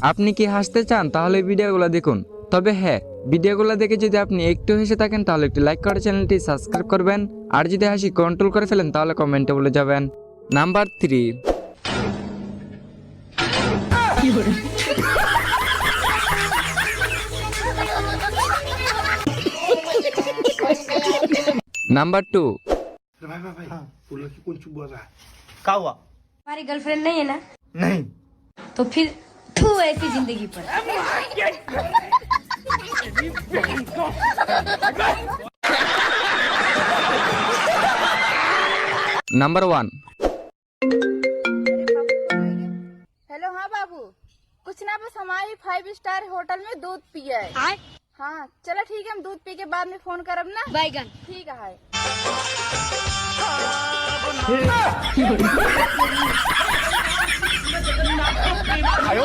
আপনি কি হাসতে চান তাহলে ভিডিওগুলো দেখুন। তবে হ্যাঁ, ভিডিওগুলো দেখে যদি আপনি একটু হেসে থাকেন তাহলে একটি লাইক করে চ্যানেলটি সাবস্ক্রাইব করবেন। আর যদি হাসি কন্ট্রোল করে ফেলেন তাহলে কমেন্টে বলে যাবেন। নাম্বার 3। नाम्बर 2। भाई भाई भाई वो लड़की कौन चुप बोल रहा है? क्या हुआ? हमारी गर्लफ्रेंड नहीं है ना, नहीं। तो फिर तू ऐसी जिंदगी पर। नंबर 1। हेलो, हाँ बाबू, कुछ ना बस हमारी 5 स्टार होटल में दूध पिया है। हाँ चलो ठीक है, हम दूध पी के बाद में फोन करब ना। बैगन ठीक है।